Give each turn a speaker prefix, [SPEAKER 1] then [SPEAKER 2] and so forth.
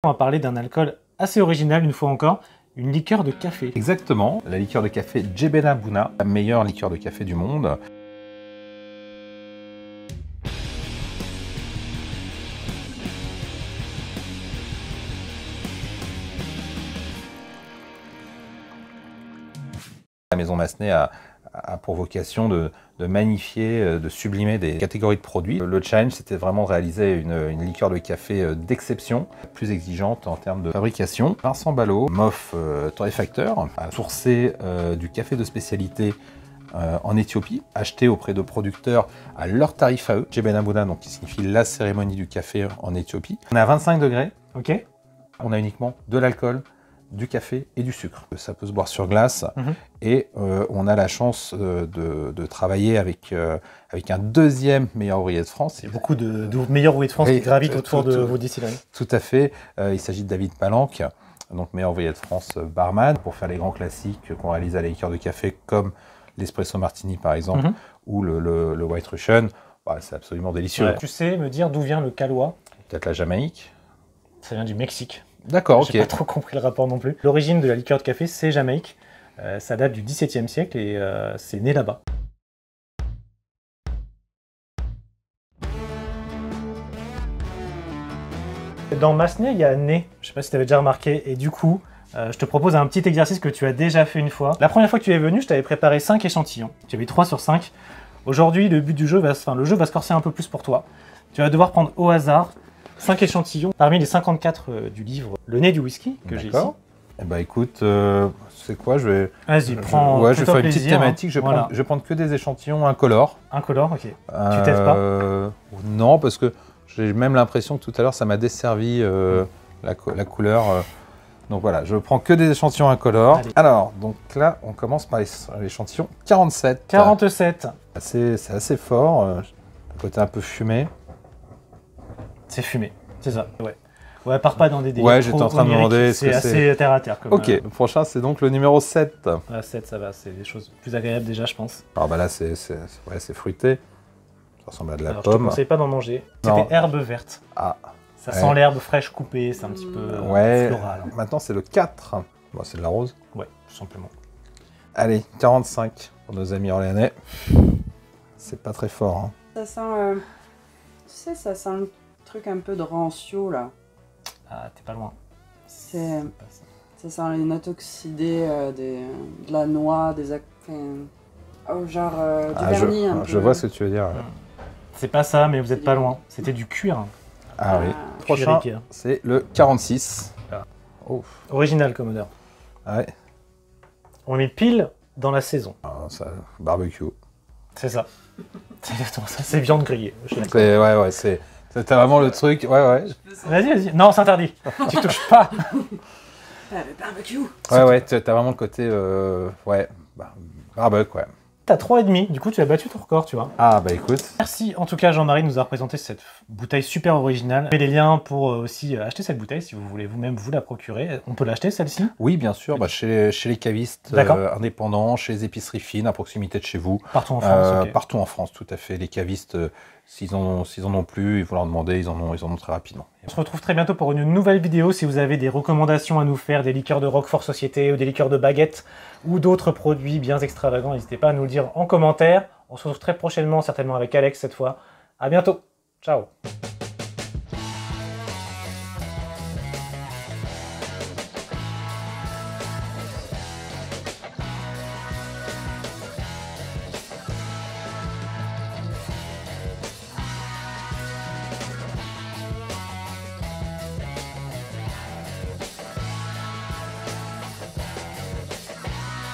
[SPEAKER 1] On va parler d'un alcool assez original une fois encore, une liqueur de café.
[SPEAKER 2] Exactement, la liqueur de café Jebena Buna, la meilleure liqueur de café du monde. La maison Massenet a pour vocation de magnifier, de sublimer des catégories de produits. Le challenge, c'était vraiment de réaliser une liqueur de café d'exception, plus exigeante en termes de fabrication. Vincent Ballot, MOF torréfacteur, a sourcé du café de spécialité en Éthiopie, acheté auprès de producteurs à leur tarif à eux. Jebena Buna, donc qui signifie la cérémonie du café en Éthiopie. On est à 25 degrés.
[SPEAKER 1] Ok.
[SPEAKER 2] On a uniquement de l'alcool, du café et du sucre. Ça peut se boire sur glace et on a la chance de travailler avec un deuxième meilleur ouvrier de France.
[SPEAKER 1] Il y a beaucoup de meilleurs ouvriers de France qui gravitent autour de vos distilleries.
[SPEAKER 2] Tout à fait. Il s'agit de David Palanque, donc meilleur ouvrier de France barman, pour faire les grands classiques qu'on réalise à la liqueur de café comme l'espresso martini par exemple ou le white russian. Bah, c'est absolument délicieux.
[SPEAKER 1] Ouais. Tu sais me dire d'où vient le Calois?
[SPEAKER 2] Peut-être la Jamaïque.
[SPEAKER 1] Ça vient du Mexique.
[SPEAKER 2] D'accord, ok.
[SPEAKER 1] J'ai pas trop compris le rapport non plus. L'origine de la liqueur de café, c'est Jamaïque. Ça date du XVIIe siècle et c'est né là-bas. Dans Massenet, il y a nez. Je sais pas si tu avais déjà remarqué. Et du coup, je te propose un petit exercice que tu as déjà fait une fois. La première fois que tu es venu, je t'avais préparé 5 échantillons. Tu avais 3 sur 5. Aujourd'hui, le but du jeu, le jeu va se corser un peu plus pour toi. Tu vas devoir prendre au hasard 5 échantillons parmi les 54 du livre Le nez du whisky que j'ai ici.
[SPEAKER 2] Eh ben écoute, c'est quoi, je vais...
[SPEAKER 1] Vas-y, prends.
[SPEAKER 2] Ouais, je vais faire une petite
[SPEAKER 1] plaisir,
[SPEAKER 2] thématique. Je vais prendre que des échantillons incolores.
[SPEAKER 1] Incolores, ok. Tu t'aides pas?
[SPEAKER 2] Non, parce que j'ai même l'impression que tout à l'heure ça m'a desservi la couleur. Donc voilà, je prends que des échantillons incolores. Allez. Alors, donc là, on commence par l'échantillon 47.
[SPEAKER 1] 47.
[SPEAKER 2] C'est assez fort. Un côté un peu fumé.
[SPEAKER 1] C'est fumé, c'est ça. Ouais. Ouais, pars pas dans des délires.
[SPEAKER 2] Ouais, j'étais en train de demander.
[SPEAKER 1] C'est assez terre à terre. Comme,
[SPEAKER 2] ok, le prochain, c'est donc le numéro 7.
[SPEAKER 1] La 7, ça va, c'est des choses plus agréables déjà, je pense.
[SPEAKER 2] Alors bah là, c'est fruité. Ça ressemble à de la pomme.
[SPEAKER 1] Je te conseille pas d'en manger. C'était herbe verte.
[SPEAKER 2] Ah.
[SPEAKER 1] Ça sent l'herbe fraîche coupée, c'est un petit peu floral.
[SPEAKER 2] Maintenant, c'est le 4. Bon, c'est de la rose.
[SPEAKER 1] Ouais, tout simplement.
[SPEAKER 2] Allez, 45 pour nos amis orléanais. C'est pas très fort. Hein.
[SPEAKER 3] Ça sent... tu sais, ça sent le truc un peu de rancio, là.
[SPEAKER 1] Ah, t'es pas loin.
[SPEAKER 3] Ça sent les notes oxydées, de la noix, du vernis un peu.
[SPEAKER 2] Je vois ce que tu veux dire.
[SPEAKER 1] C'est pas ça, mais vous êtes pas loin. C'était du cuir.
[SPEAKER 2] Ah oui. Le prochain, c'est le 46.
[SPEAKER 1] Ah. Oh. Original comme odeur.
[SPEAKER 2] Ouais.
[SPEAKER 1] On est pile dans la saison.
[SPEAKER 2] Ah, ça, barbecue.
[SPEAKER 1] C'est ça. C'est exactement ça. C'est viande grillée.
[SPEAKER 2] Ouais, c'était vraiment le truc. Ouais.
[SPEAKER 1] Vas-y. Non, c'est interdit. Tu touches pas.
[SPEAKER 3] Le barbecue.
[SPEAKER 2] Ouais, t'as vraiment le côté. Barbecue, ouais.
[SPEAKER 1] T'as 3,5, du coup tu as battu ton record, tu vois.
[SPEAKER 2] Ah bah écoute.
[SPEAKER 1] Merci en tout cas Jean-Marie de nous avoir présenté cette bouteille super originale. Je mets les liens pour aussi acheter cette bouteille si vous voulez vous-même vous la procurer. On peut l'acheter celle-ci?
[SPEAKER 2] Oui bien sûr, chez les cavistes indépendants, chez les épiceries fines à proximité de chez vous.
[SPEAKER 1] Partout en France.
[SPEAKER 2] Partout en France, tout à fait. Les cavistes, s'ils en ont plus, il faut leur demander, ils en ont très rapidement.
[SPEAKER 1] On se retrouve très bientôt pour une nouvelle vidéo. Si vous avez des recommandations à nous faire, des liqueurs de Roquefort Société ou des liqueurs de baguette ou d'autres produits bien extravagants, n'hésitez pas à nous le dire en commentaire. On se retrouve très prochainement, certainement avec Alex cette fois. À bientôt. Ciao.